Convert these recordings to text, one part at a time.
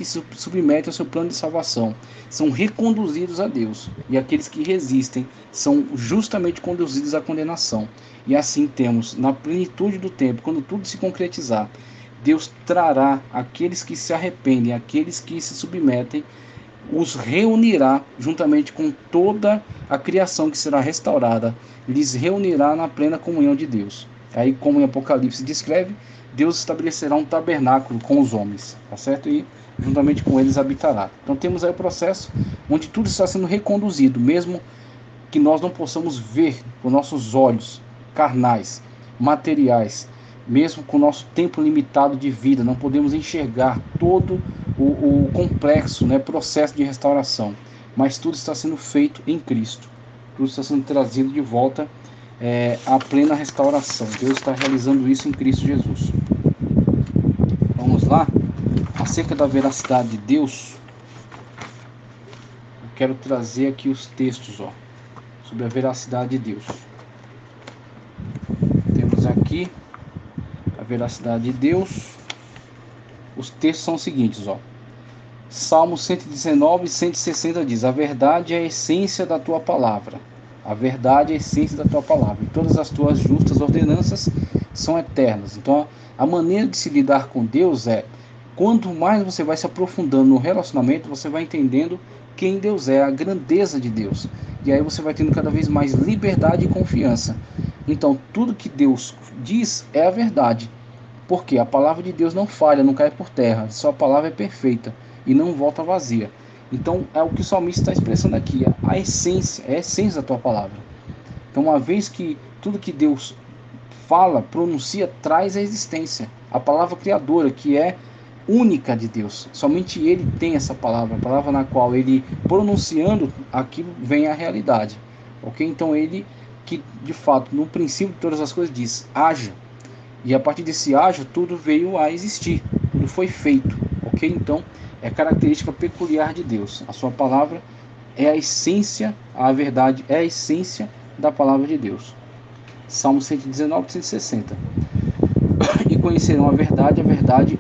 que se submetem ao seu plano de salvação são reconduzidos a Deus, e aqueles que resistem são justamente conduzidos à condenação. E assim temos, na plenitude do tempo, quando tudo se concretizar, Deus trará aqueles que se arrependem, aqueles que se submetem, os reunirá juntamente com toda a criação que será restaurada, lhes reunirá na plena comunhão de Deus. Aí, como em Apocalipse descreve, Deus estabelecerá um tabernáculo com os homens, tá certo? E juntamente com eles habitará. Então temos aí o processo onde tudo está sendo reconduzido, mesmo que nós não possamos ver com nossos olhos carnais, materiais, mesmo com o nosso tempo limitado de vida, não podemos enxergar todo o complexo, né, processo de restauração, mas tudo está sendo feito em Cristo, tudo está sendo trazido de volta à plena restauração. Deus está realizando isso em Cristo Jesus. Vamos lá? Acerca da veracidade de Deus, eu quero trazer aqui os textos, sobre a veracidade de Deus. Temos aqui a veracidade de Deus. Os textos são os seguintes, Salmo 119 e 160 diz: a verdade é a essência da tua palavra. A verdade é a essência da tua palavra. E todas as tuas justas ordenanças são eternas. Então, a maneira de se lidar com Deus quanto mais você vai se aprofundando no relacionamento, você vai entendendo quem Deus é, a grandeza de Deus. E aí você vai tendo cada vez mais liberdade e confiança. Então, tudo que Deus diz é a verdade. Porque a palavra de Deus não falha, não cai por terra. Sua palavra é perfeita e não volta vazia. Então, é o que o salmista está expressando aqui. A essência, é a essência da tua palavra. Então, uma vez que tudo que Deus fala, pronuncia, traz a existência. A palavra criadora, que é única de Deus. Somente Ele tem essa palavra. A palavra na qual Ele, pronunciando, aquilo vem à realidade. Ok? Então, Ele, que de fato, no princípio de todas as coisas, diz: haja. E a partir desse haja, tudo veio a existir, tudo foi feito, ok? Então, é característica peculiar de Deus. A sua palavra é a essência, a verdade é a essência da palavra de Deus. Salmo 119, 160. E conhecerão a verdade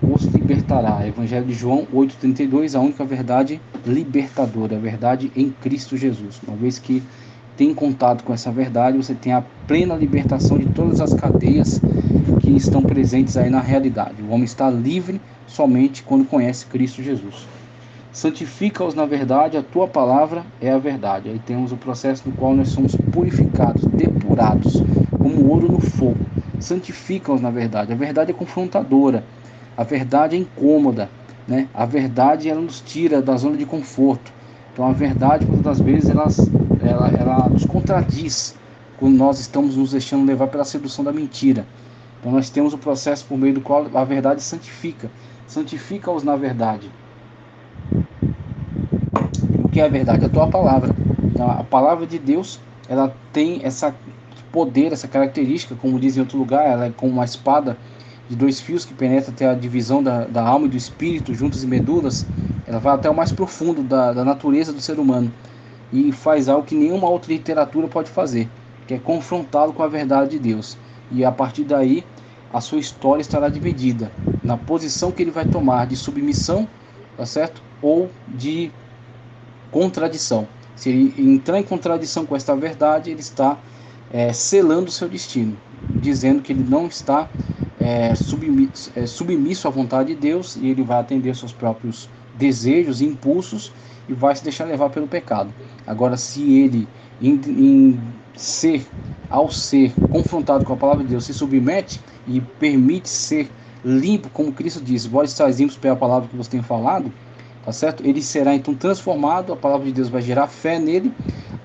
os libertará. Evangelho de João 8,32, a única verdade libertadora, a verdade em Cristo Jesus. Uma vez que tem contato com essa verdade, você tem a plena libertação de todas as cadeias que estão presentes aí na realidade. O homem está livre somente quando conhece Cristo Jesus. Santifica-os na verdade, a tua palavra é a verdade. Aí temos o processo no qual nós somos purificados, depurados, como ouro no fogo. Santifica-os na verdade. A verdade é confrontadora, a verdade é incômoda, né? A verdade, ela nos tira da zona de conforto. Então a verdade, muitas das vezes, ela nos contradiz quando nós estamos nos deixando levar pela sedução da mentira. Então nós temos o processo por meio do qual a verdade santifica. Santifica-os na verdade. O que é a verdade? A tua palavra. Então, a palavra de Deus, ela tem essa poder, essa característica, como diz em outro lugar, ela é como uma espada de 2 fios que penetra até a divisão da alma e do espírito, juntas e medulas. Ela vai até o mais profundo da natureza do ser humano e faz algo que nenhuma outra literatura pode fazer, que é confrontá-lo com a verdade de Deus. E a partir daí, a sua história estará dividida na posição que ele vai tomar de submissão, tá certo? Ou de contradição. Se ele entrar em contradição com esta verdade, ele está selando o seu destino, dizendo que ele não está submisso à vontade de Deus, e ele vai atender seus próprios desejos e impulsos e vai se deixar levar pelo pecado. Agora, se ele, ao ser confrontado com a palavra de Deus, se submete e permite ser limpo, como Cristo diz: vós estáis limpos pela palavra que vos tenho falado, tá certo? Ele será então transformado, a palavra de Deus vai gerar fé nele,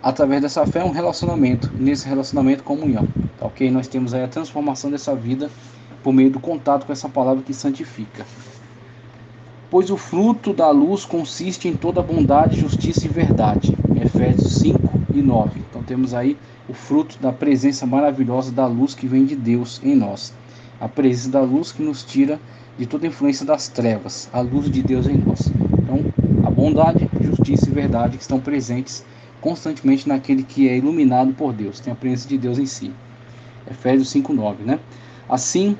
através dessa fé um relacionamento, nesse relacionamento comunhão, tá ok? Nós temos aí a transformação dessa vida por meio do contato com essa palavra que santifica. Pois o fruto da luz consiste em toda bondade, justiça e verdade. Efésios 5 e 9. Então temos aí o fruto da presença maravilhosa da luz que vem de Deus em nós. A presença da luz que nos tira de toda a influência das trevas. A luz de Deus em nós. Então, a bondade, justiça e verdade que estão presentes constantemente naquele que é iluminado por Deus. Tem a presença de Deus em si. Efésios 5, 9, né? Assim,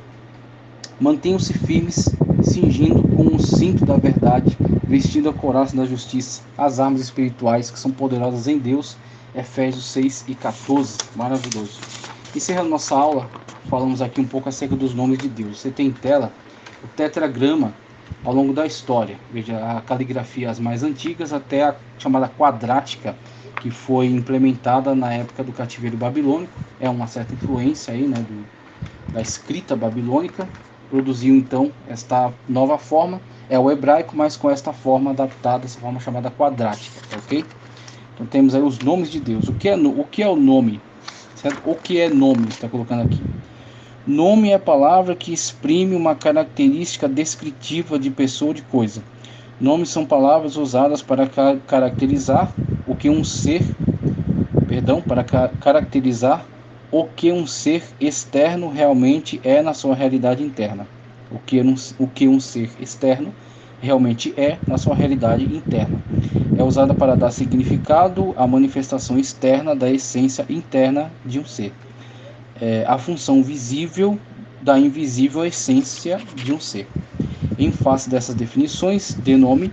mantenham-se firmes, cingindo com o cinto da verdade, vestindo a couraça da justiça, as armas espirituais que são poderosas em Deus. Efésios 6 e 14. Maravilhoso. Encerrando nossa aula, falamos aqui um pouco acerca dos nomes de Deus. Você tem em tela o tetragrama ao longo da história. Veja a caligrafia as mais antigas até a chamada quadrática, que foi implementada na época do cativeiro babilônico. É uma certa influência aí, né, da escrita babilônica. Produziu então esta nova forma. É o hebraico, mas com esta forma adaptada, essa forma chamada quadrática, ok? Então temos aí os nomes de Deus. O que é o nome? Certo? O que é nome? Está colocando aqui. Nome é a palavra que exprime uma característica descritiva de pessoa ou de coisa. Nomes são palavras usadas para caracterizar o que um ser, para caracterizar o que um ser externo realmente é na sua realidade interna. O que um ser externo realmente é na sua realidade interna. É usada para dar significado à manifestação externa da essência interna de um ser. A função visível da invisível essência de um ser. Em face dessas definições de nome,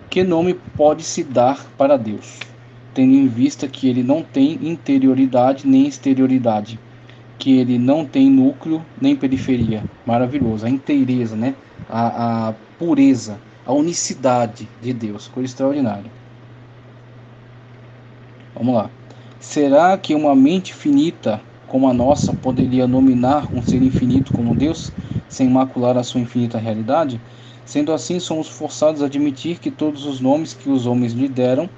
que nome pode se dar para Deus, tendo em vista que ele não tem interioridade nem exterioridade, que ele não tem núcleo nem periferia. Maravilhoso, a inteireza, né? A pureza, a unicidade de Deus, coisa extraordinária. Vamos lá. Será que uma mente finita como a nossa poderia nominar um ser infinito como Deus, sem macular a sua infinita realidade? Sendo assim, somos forçados a admitir que todos os nomes que os homens lhe deram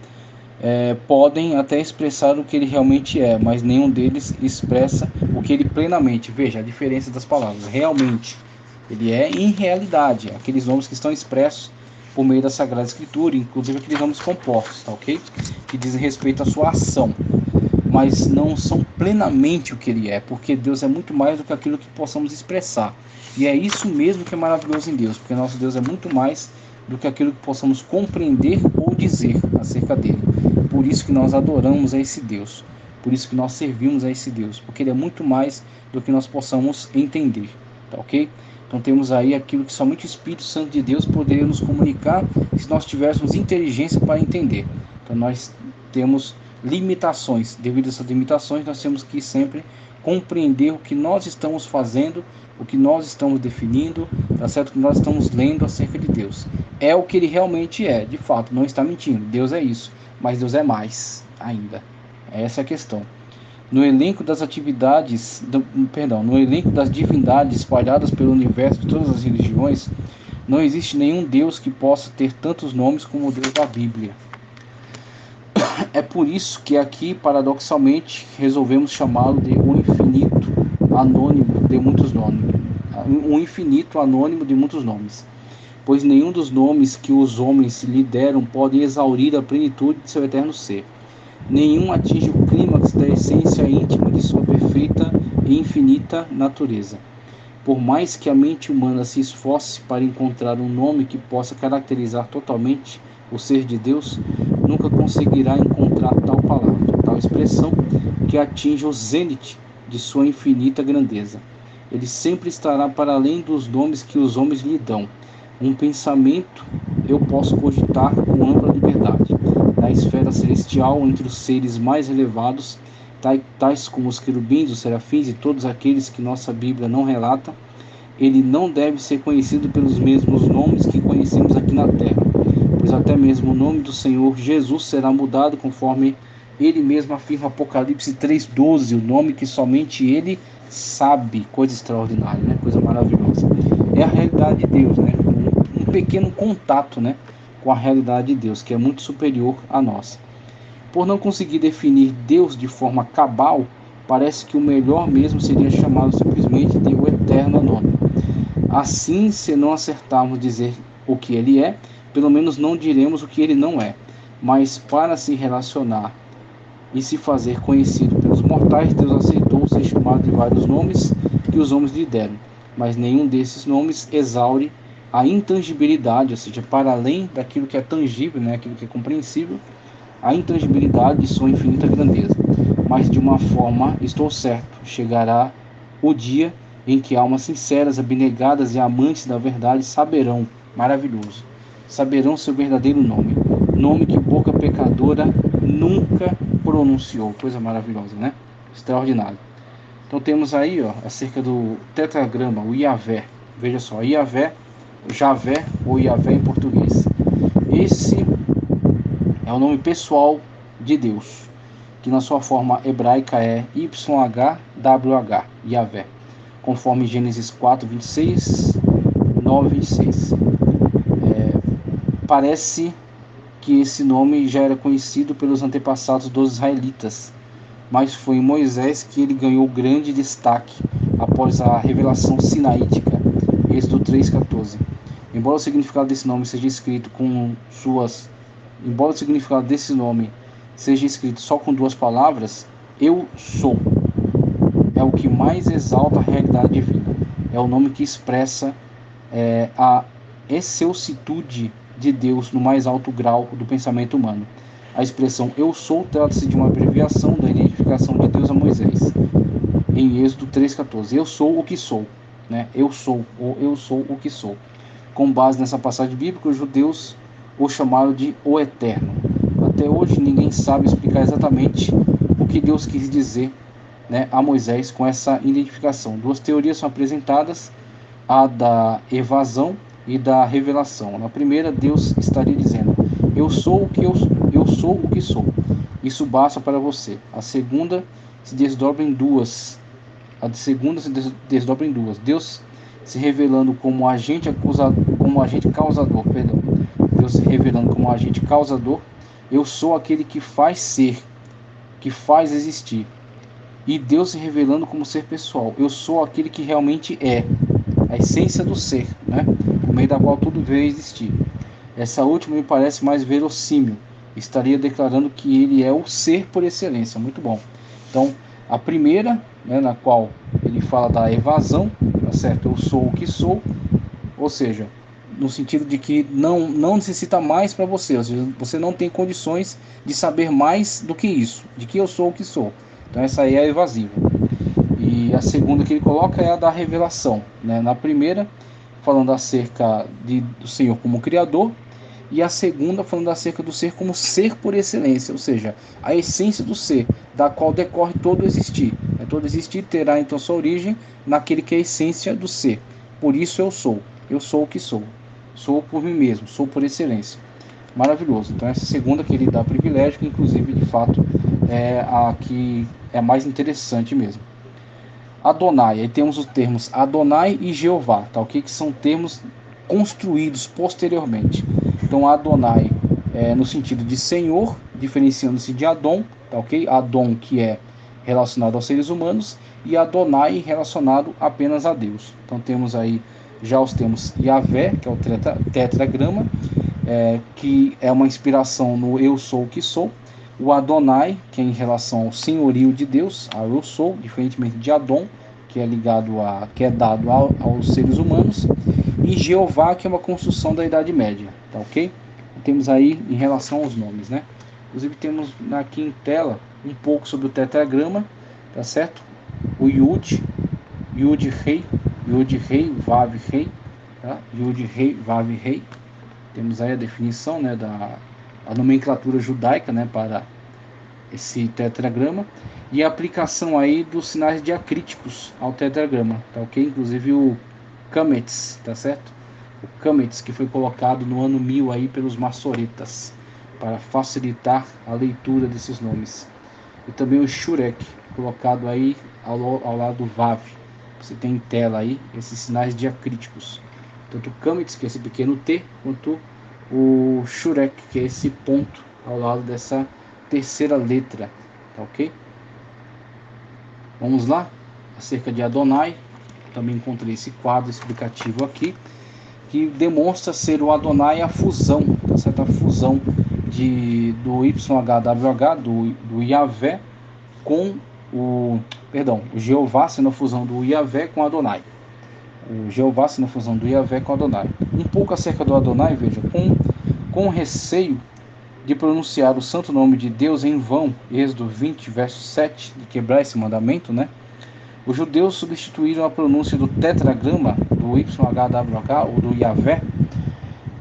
podem até expressar o que ele realmente é, mas nenhum deles expressa o que ele plenamente. Veja a diferença das palavras. Realmente, ele é em realidade, aqueles nomes que estão expressos por meio da Sagrada Escritura, inclusive aqueles nomes compostos, tá ok? Que dizem respeito à sua ação, mas não são plenamente o que ele é, porque Deus é muito mais do que aquilo que possamos expressar. E é isso mesmo que é maravilhoso em Deus, porque nosso Deus é muito mais do que aquilo que possamos compreender ou dizer acerca dele. Por isso que nós adoramos a esse Deus, por isso que nós servimos a esse Deus, porque ele é muito mais do que nós possamos entender, tá ok? Então temos aí aquilo que somente o Espírito Santo de Deus poderia nos comunicar se nós tivéssemos inteligência para entender. Então nós temos limitações. Devido a essas limitações, nós temos que sempre compreender o que nós estamos fazendo, o que nós estamos definindo, tá certo? O que nós estamos lendo acerca de Deus. É o que ele realmente é, de fato, não está mentindo. Deus é isso, mas Deus é mais ainda. Essa é a questão. No elenco das divindades espalhadas pelo universo de todas as religiões, não existe nenhum Deus que possa ter tantos nomes como o Deus da Bíblia. É por isso que aqui, paradoxalmente, resolvemos chamá-lo de um infinito anônimo de muitos nomes. Um infinito anônimo de muitos nomes. Pois nenhum dos nomes que os homens lhe deram pode exaurir a plenitude de seu eterno ser. Nenhum atinge o clímax da essência íntima de sua perfeita e infinita natureza. Por mais que a mente humana se esforce para encontrar um nome que possa caracterizar totalmente o ser de Deus, nunca conseguirá encontrar tal palavra, tal expressão que atinja o zênite de sua infinita grandeza. Ele sempre estará para além dos nomes que os homens lhe dão. Um pensamento eu posso cogitar com ampla liberdade. Na esfera celestial, entre os seres mais elevados, tais como os querubins, os serafins e todos aqueles que nossa Bíblia não relata, ele não deve ser conhecido pelos mesmos nomes que conhecemos aqui na terra, pois até mesmo o nome do Senhor Jesus será mudado conforme ele mesmo afirma Apocalipse 3,12, o nome que somente ele sabe. Coisa extraordinária, né? Coisa maravilhosa. É a realidade de Deus, né? Um pequeno contato, né, com a realidade de Deus, que é muito superior à nossa. Por não conseguir definir Deus de forma cabal, parece que o melhor mesmo seria chamá-lo simplesmente de o Eterno Anônimo. Assim, se não acertarmos dizer o que ele é, pelo menos não diremos o que ele não é. Mas para se relacionar e se fazer conhecido pelos mortais, Deus aceitou ser chamado de vários nomes que os homens lhe deram. Mas nenhum desses nomes exaure a intangibilidade, ou seja, para além daquilo que é tangível, né, aquilo que é compreensível, a intangibilidade de sua infinita grandeza. Mas de uma forma, estou certo, chegará o dia em que almas sinceras, abnegadas e amantes da verdade saberão, maravilhoso, saberão seu verdadeiro nome, nome que boca pecadora nunca pronunciou. Coisa maravilhosa, né? Extraordinário. Então temos aí, ó, acerca do tetragrama, o Iavé. Veja só, Iavé, Javé ou Iavé em português. Esse é o nome pessoal de Deus, que na sua forma hebraica é YHWH, Iavé, conforme Gênesis 4, 26, 9, 26. Parece que esse nome já era conhecido pelos antepassados dos israelitas, mas foi em Moisés que ele ganhou grande destaque após a revelação sinaítica, Êxodo 3,14. Embora o significado desse nome seja escrito só com duas palavras, eu sou, é o que mais exalta a realidade divina. É o nome que expressa a excelsitude de Deus no mais alto grau do pensamento humano. A expressão eu sou trata-se de uma abreviação da identificação de Deus a Moisés, em Êxodo 3,14. Eu sou o que sou, né? Eu sou o que sou. Com base nessa passagem bíblica, os judeus o chamaram de o Eterno. Até hoje ninguém sabe explicar exatamente o que Deus quis dizer, né, a Moisés com essa identificação. Duas teorias são apresentadas, a da evasão e da revelação. Na primeira, Deus estaria dizendo: eu sou o que sou. Isso basta para você. A segunda se desdobra em duas. Deus se revelando como agente causador, Deus se revelando como agente causador. Eu sou aquele que faz ser, que faz existir. E Deus se revelando como ser pessoal. Eu sou aquele que realmente é, a essência do ser, né? Por meio da qual tudo veio a existir. Essa última me parece mais verossímil. Estaria declarando que ele é o ser por excelência. Muito bom. Então, a primeira, né, na qual ele fala da evasão, tá certo? Eu sou o que sou, ou seja, no sentido de que não necessita mais para você, ou seja, você não tem condições de saber mais do que isso, de que eu sou o que sou. Então essa aí é a evasiva. E a segunda que ele coloca é a da revelação, né? Na primeira, falando acerca do Senhor como Criador, e a segunda falando acerca do ser como ser por excelência, ou seja, a essência do ser, da qual decorre todo existir. Todo existir terá então sua origem naquele que é a essência do ser. Por isso eu sou o que sou. Sou por mim mesmo, sou por excelência. Maravilhoso. Então essa segunda que ele dá privilégio, que inclusive de fato é a que é mais interessante mesmo. Adonai, aí temos os termos Adonai e Jeová, tá ok? Que são termos construídos posteriormente. Então Adonai é no sentido de Senhor, diferenciando-se de Adon, tá ok? Adon que é relacionado aos seres humanos e Adonai relacionado apenas a Deus. Então temos aí já os termos Yahvé, que é o tetragrama, que é uma inspiração no eu sou o que sou. O Adonai, que é em relação ao senhorio de Deus, ao eu sou, diferentemente de Adon, que é dado aos seres humanos, e Jeová, que é uma construção da Idade Média, tá ok? Temos aí em relação aos nomes, né? Inclusive temos aqui em tela um pouco sobre o tetragrama, tá certo? O Yud Rei, Vav Rei, tá? Yud Rei, Vav Rei. Temos aí a definição, né, a nomenclatura judaica, né, para esse tetragrama, e a aplicação aí dos sinais diacríticos ao tetragrama, tá ok? Inclusive o Kametz, tá certo? O Kametz, que foi colocado no ano 1000 aí pelos maçoretas, para facilitar a leitura desses nomes. E também o Shurek, colocado aí ao lado do Vav. Você tem em tela aí esses sinais diacríticos. Tanto o Kametz, que é esse pequeno T, quanto o Shurek, que é esse ponto ao lado dessa terceira letra, tá ok? Vamos lá? Acerca de Adonai, também encontrei esse quadro explicativo aqui, que demonstra ser o Adonai a fusão, tá certo? A fusão do YHWH, do Yahvé, com o Jeová, sendo a fusão do Yahvé com Adonai. O Jeová sendo a fusão do Yahvé com Adonai. Um pouco acerca do Adonai, veja, com receio de pronunciar o santo nome de Deus em vão, Êxodo 20, verso 7, de quebrar esse mandamento, né? Os judeus substituíram a pronúncia do tetragrama, do YHWH ou do Yahvé,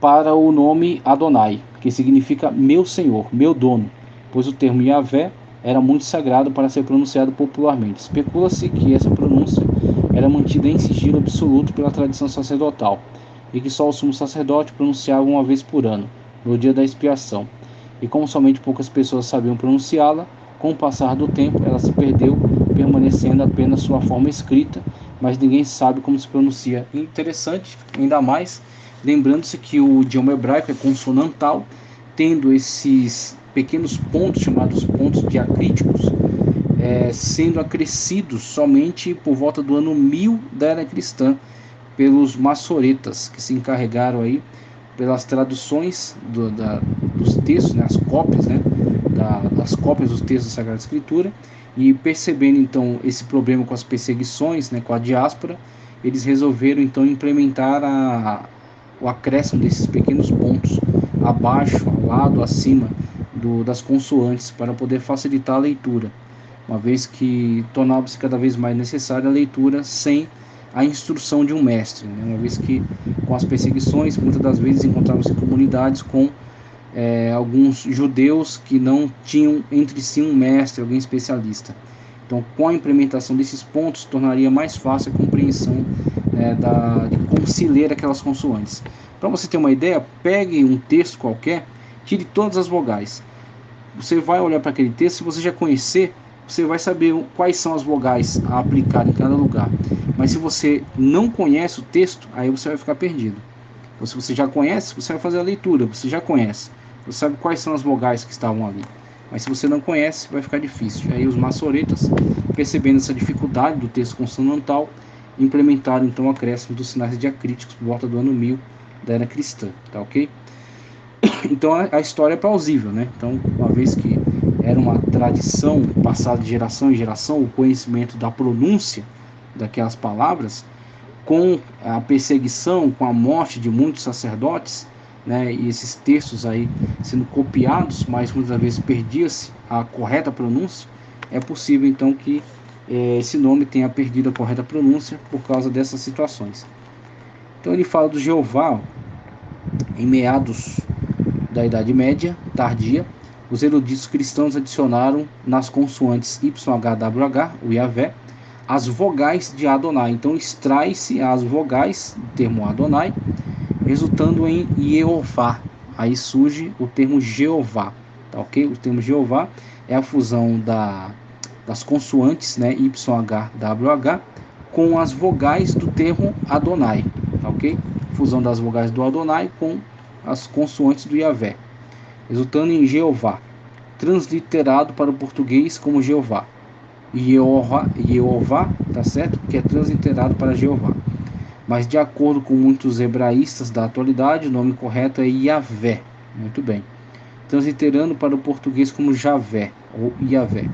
para o nome Adonai, que significa meu senhor, meu dono, pois o termo Yahvé era muito sagrado para ser pronunciado popularmente. Especula-se que essa pronúncia era mantida em sigilo absoluto pela tradição sacerdotal, e que só o sumo sacerdote pronunciava uma vez por ano, no dia da expiação. E como somente poucas pessoas sabiam pronunciá-la, com o passar do tempo ela se perdeu, permanecendo apenas sua forma escrita, mas ninguém sabe como se pronuncia. Interessante, ainda mais, lembrando-se que o idioma hebraico é consonantal, tendo esses pequenos pontos, chamados pontos diacríticos, sendo acrescidos somente por volta do ano 1000 da era cristã, pelos maçoretas, que se encarregaram aí pelas traduções dos textos, né, as cópias, né, das cópias dos textos da Sagrada Escritura, e percebendo então esse problema com as perseguições, né, com a diáspora, eles resolveram então implementar o acréscimo desses pequenos pontos abaixo, ao lado, acima das consoantes, para poder facilitar a leitura, uma vez que tornava-se cada vez mais necessária a leitura sem a instrução de um mestre, né? Uma vez que com as perseguições, muitas das vezes encontravam-se comunidades com alguns judeus que não tinham entre si um mestre, alguém especialista. Então, com a implementação desses pontos, tornaria mais fácil a compreensão de como se ler aquelas consoantes. Para você ter uma ideia, pegue um texto qualquer, tire todas as vogais. Você vai olhar para aquele texto, se você já conhecer, você vai saber quais são as vogais a aplicar em cada lugar. Mas se você não conhece o texto, aí você vai ficar perdido. Ou se você já conhece, você vai fazer a leitura, você já conhece, você sabe quais são as vogais que estavam ali. Mas se você não conhece, vai ficar difícil. Aí os maçoretas, percebendo essa dificuldade do texto consonantal, implementaram então o acréscimo dos sinais diacríticos por volta do ano 1000 da era cristã, tá ok? Então a história é plausível, né? Então, uma vez que era uma tradição passada de geração em geração, o conhecimento da pronúncia daquelas palavras, com a perseguição, com a morte de muitos sacerdotes, né, e esses textos aí sendo copiados, mas muitas vezes perdia-se a correta pronúncia, é possível então que esse nome tenha perdido a correta pronúncia por causa dessas situações. Então ele fala do Jeová, em meados da Idade Média tardia, os eruditos cristãos adicionaram nas consoantes YHWH, o Yahvé, as vogais de Adonai. Então extrai-se as vogais do termo Adonai, resultando em Jeová. Aí surge o termo Jeová, tá ok? O termo Jeová é a fusão das consoantes, né, YHWH, com as vogais do termo Adonai, tá ok? Fusão das vogais do Adonai com as consoantes do Yahvé, resultando em Jeová, transliterado para o português como Jeová. Jeová, tá certo? Que é transliterado para Jeová. Mas de acordo com muitos hebraístas da atualidade, o nome correto é Yahvé. Muito bem. Transliterando para o português como Javé ou Yahvé.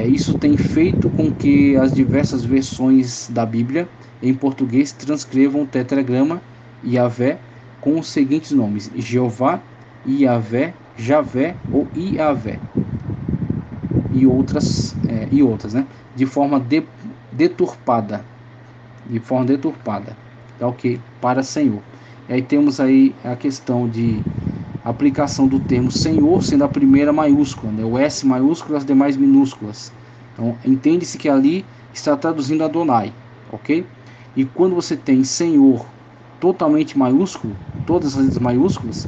Isso tem feito com que as diversas versões da Bíblia em português transcrevam o tetragrama Yahvé com os seguintes nomes: Jeová, Yahvé, Javé ou Yahvé. E outras, né? De forma deturpada. Tá ok? Para Senhor. E aí temos aí a questão de aplicação do termo Senhor sendo a primeira maiúscula, né? O S maiúsculo e as demais minúsculas. Então entende-se que ali está traduzindo Adonai, ok? E quando você tem Senhor totalmente maiúsculo, todas as letras maiúsculas,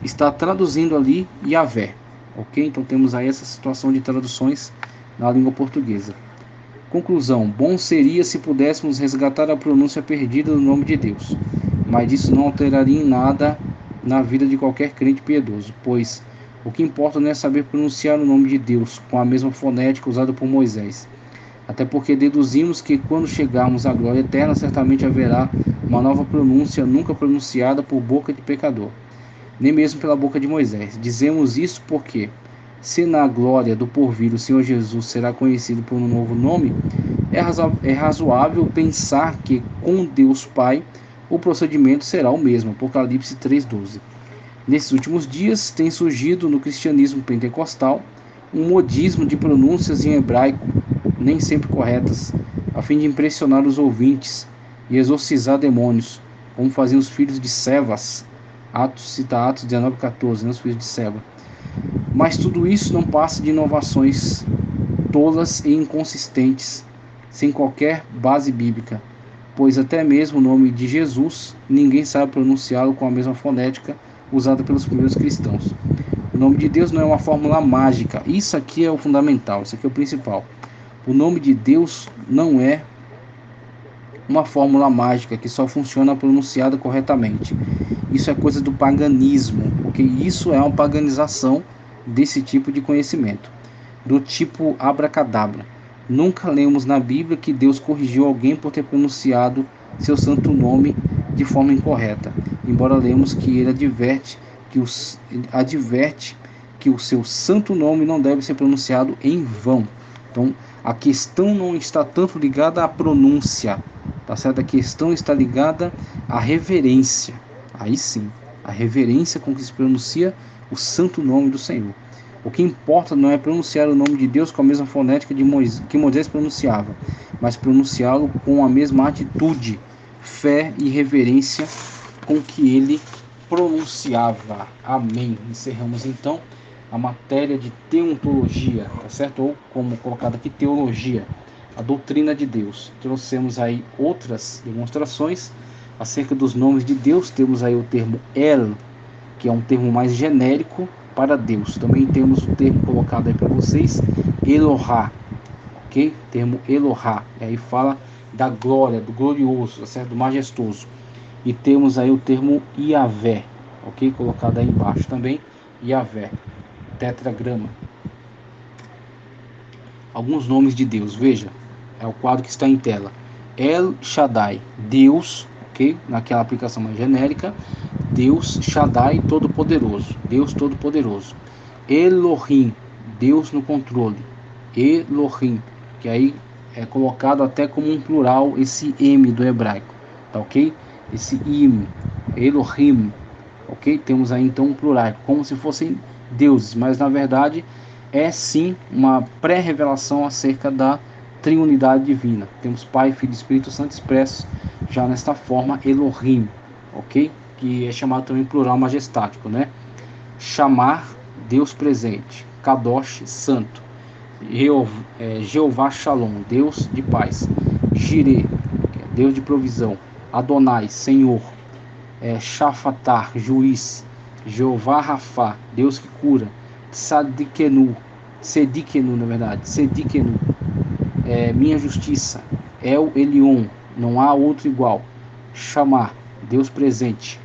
está traduzindo ali Yahvé, ok? Então temos aí essa situação de traduções na língua portuguesa. Conclusão: bom seria se pudéssemos resgatar a pronúncia perdida do nome de Deus, mas isso não alteraria em nada na vida de qualquer crente piedoso, pois o que importa não é saber pronunciar o nome de Deus com a mesma fonética usada por Moisés, até porque deduzimos que quando chegarmos à glória eterna, certamente haverá uma nova pronúncia nunca pronunciada por boca de pecador, nem mesmo pela boca de Moisés. Dizemos isso porque, se na glória do porvir o Senhor Jesus será conhecido por um novo nome, é razoável pensar que com Deus Pai o procedimento será o mesmo. Apocalipse 3:12. Nesses últimos dias tem surgido no cristianismo pentecostal um modismo de pronúncias em hebraico, nem sempre corretas, a fim de impressionar os ouvintes e exorcizar demônios, como faziam os filhos de Sevas. Cita Atos 19:14, né, os filhos de Seva. Mas tudo isso não passa de inovações tolas e inconsistentes, sem qualquer base bíblica, pois até mesmo o nome de Jesus ninguém sabe pronunciá-lo com a mesma fonética usada pelos primeiros cristãos. O nome de Deus não é uma fórmula mágica. Isso aqui é o fundamental, isso aqui é o principal. O nome de Deus não é uma fórmula mágica que só funciona pronunciada corretamente. Isso é coisa do paganismo, porque isso é uma paganização desse tipo de conhecimento, do tipo abracadabra. Nunca lemos na Bíblia que Deus corrigiu alguém por ter pronunciado seu santo nome de forma incorreta, embora lemos que ele adverte que o seu santo nome não deve ser pronunciado em vão. Então, a questão não está tanto ligada à pronúncia, tá certo? A questão está ligada à reverência. Aí sim, a reverência com que se pronuncia o santo nome do Senhor. O que importa não é pronunciar o nome de Deus com a mesma fonética que Moisés pronunciava, mas pronunciá-lo com a mesma atitude, fé e reverência com que ele pronunciava. Amém. Encerramos então a matéria de teontologia, tá certo? Ou como colocado aqui, teologia, a doutrina de Deus. Trouxemos aí outras demonstrações acerca dos nomes de Deus. Temos aí o termo El, que é um termo mais genérico para Deus. Também temos o termo colocado aí para vocês, Elohá, ok? Termo Elohá, e aí fala da glória, do glorioso, tá certo? Do majestoso. E temos aí o termo Iavé, ok? Colocado aí embaixo também, Iavé, tetragrama. Alguns nomes de Deus, veja, é o quadro que está em tela. El Shaddai, Deus, ok? Naquela aplicação mais genérica, Deus Shaddai, Todo-Poderoso, Deus Todo-Poderoso. Elohim, Deus no controle. Elohim, que aí é colocado até como um plural esse M do hebraico, tá ok? Esse im, Elohim, ok? Temos aí então um plural, como se fossem deuses, mas na verdade é sim uma pré-revelação acerca da triunidade divina. Temos Pai, Filho e Espírito Santo expressos já nesta forma Elohim, ok? Que é chamado também plural majestático, né? Chamar, Deus presente. Kadosh, santo. Jeová Shalom, Deus de paz. Jireh, Deus de provisão. Adonai, Senhor. Shafatar, juiz. Jeová Rafá, Deus que cura. Sedikenu, na verdade. Sedikenu, minha justiça. El Elion, não há outro igual. Chamar, Deus presente.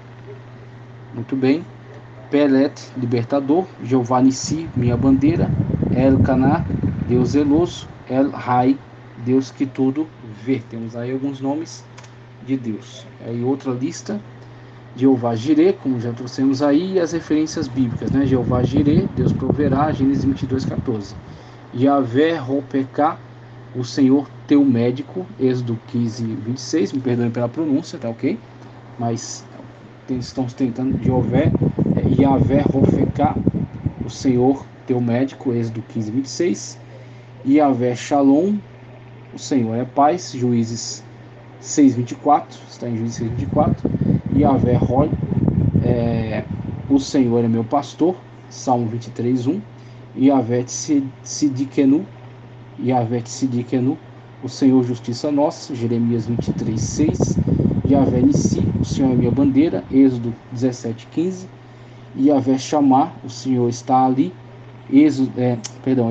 Muito bem. Pelet, libertador. Jeová Nissi, minha bandeira. El Caná, Deus zeloso. El Rai, Deus que tudo vê. Temos aí alguns nomes de Deus. Aí outra lista. Jeová Jireh, como já trouxemos aí, e as referências bíblicas, né? Jeová Jireh, Deus proverá, Gênesis 22:14. Yahvé Ropekah, o Senhor teu médico, Êxodo 15:26, me perdoem pela pronúncia, tá ok? Mas estamos tentando, Yahvé Ropekah, o Senhor teu médico, Êxodo 15:26. Yahvé Shalom, o Senhor é paz, Juízes 6:24, está em Juízes 6:24. Yahvé Roi, o Senhor é meu pastor, Salmo 23:1. Yahvé Tzidkenu, o Senhor justiça nossa, Jeremias 23:6. Yahvé Nissi, o Senhor é minha bandeira, Êxodo 17:15. Yahvé Chamar, o Senhor está ali,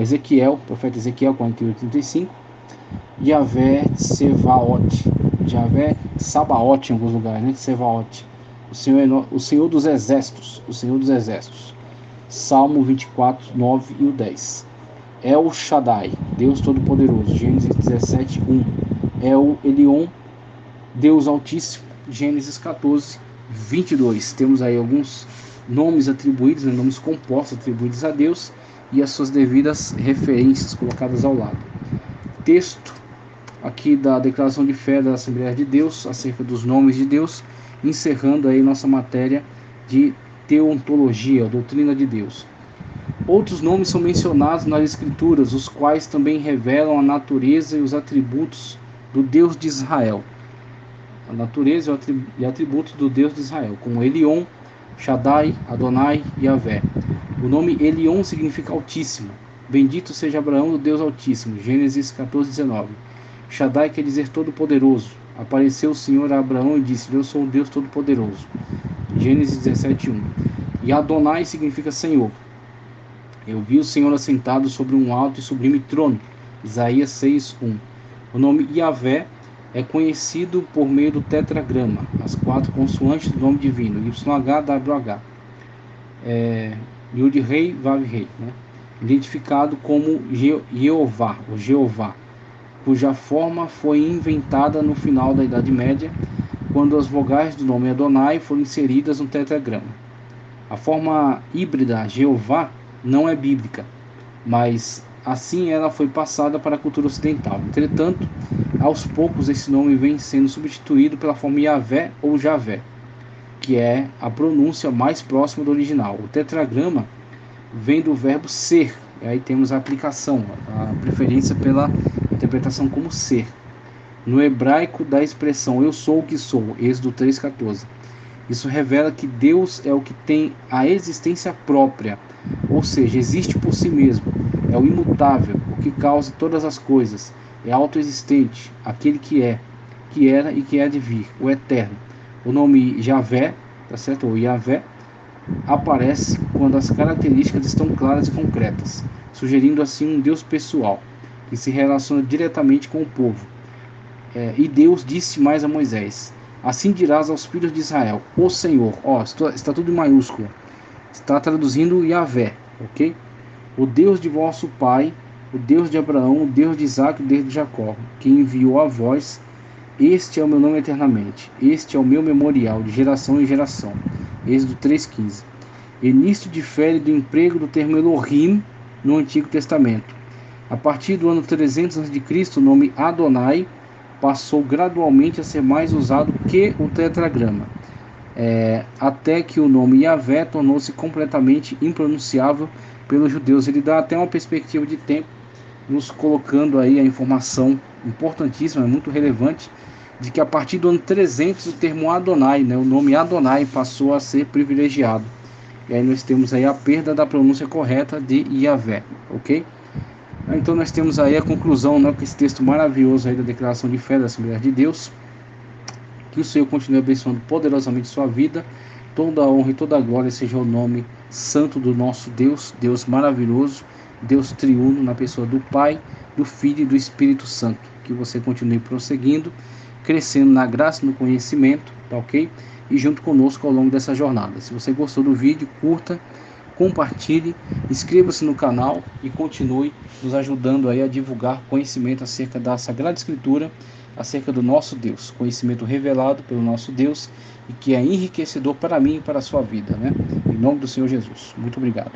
Ezequiel, profeta Ezequiel 48:35. Yahvé Tsevaot, Yahvé Sabaote em alguns lugares, né? Tsevaot, o Senhor dos exércitos, Salmo 24:9 e o 10. El Shaddai, Deus Todo-Poderoso, Gênesis 17:1. El Elion, Deus Altíssimo, Gênesis 14:22. Temos aí alguns nomes atribuídos, né? Nomes compostos atribuídos a Deus e as suas devidas referências colocadas ao lado. Texto aqui da declaração de fé da Assembleia de Deus acerca dos nomes de Deus, encerrando aí nossa matéria de teontologia, doutrina de Deus. Outros nomes são mencionados nas Escrituras, os quais também revelam a natureza e os atributos do Deus de Israel. A natureza e atributos do Deus de Israel, como Elion, Shaddai, Adonai e Yahvé. O nome Elion significa Altíssimo. Bendito seja Abraão, do Deus Altíssimo. Gênesis 14:19. Shaddai quer dizer Todo-Poderoso. Apareceu o Senhor a Abraão e disse: Eu sou o Deus Todo-Poderoso. Gênesis 17:1. E Adonai significa Senhor. Eu vi o Senhor assentado sobre um alto e sublime trono. Isaías 6:1. O nome Yahvé é conhecido por meio do tetragrama, as 4 consoantes do nome divino, YHWH, Yud-Rei, Vav-Rei, né? Identificado como Jeová, ou Jeová, cuja forma foi inventada no final da Idade Média, quando as vogais do nome Adonai foram inseridas no tetragrama. A forma híbrida Jeová não é bíblica, mas assim ela foi passada para a cultura ocidental. Entretanto, aos poucos esse nome vem sendo substituído pela forma Yahvé ou Javé, que é a pronúncia mais próxima do original. O tetragrama vem do verbo ser, e aí temos a aplicação, a preferência pela interpretação como ser. No hebraico da expressão eu sou o que sou, Êxodo 3:14. Isso revela que Deus é o que tem a existência própria, ou seja, existe por si mesmo, é o imutável, o que causa todas as coisas, é autoexistente, aquele que é, que era e que há de vir, o eterno. O nome Javé, tá certo? Ou Yahvé, aparece quando as características estão claras e concretas, sugerindo assim um Deus pessoal, que se relaciona diretamente com o povo. E Deus disse mais a Moisés: Assim dirás aos filhos de Israel, o Senhor, está tudo em maiúsculo, está traduzindo Yahvé, ok? O Deus de vosso pai, o Deus de Abraão, o Deus de Isaac, o Deus de Jacó, que enviou a vós, este é o meu nome eternamente, este é o meu memorial de geração em geração. Êxodo 3:15. E nisto difere do emprego do termo Elohim no Antigo Testamento. A partir do ano 300 a.C., o nome Adonai passou gradualmente a ser mais usado que o tetragrama, até que o nome Yahvé tornou-se completamente impronunciável pelos judeus. Ele dá até uma perspectiva de tempo, nos colocando aí a informação importantíssima, muito relevante, de que a partir do ano 300 o termo Adonai, né, o nome Adonai passou a ser privilegiado. E aí nós temos aí a perda da pronúncia correta de Yahvé, ok? Então nós temos aí a conclusão, né, com esse texto maravilhoso aí da declaração de fé da Assembleia de Deus. Que o Senhor continue abençoando poderosamente sua vida. Toda a honra e toda a glória seja o nome santo do nosso Deus, Deus maravilhoso, Deus triuno, na pessoa do Pai, do Filho e do Espírito Santo. Que você continue prosseguindo, crescendo na graça e no conhecimento, tá ok? E junto conosco ao longo dessa jornada. Se você gostou do vídeo, curta, compartilhe, inscreva-se no canal e continue nos ajudando aí a divulgar conhecimento acerca da Sagrada Escritura, acerca do nosso Deus, conhecimento revelado pelo nosso Deus e que é enriquecedor para mim e para a sua vida, né? Em nome do Senhor Jesus. Muito obrigado.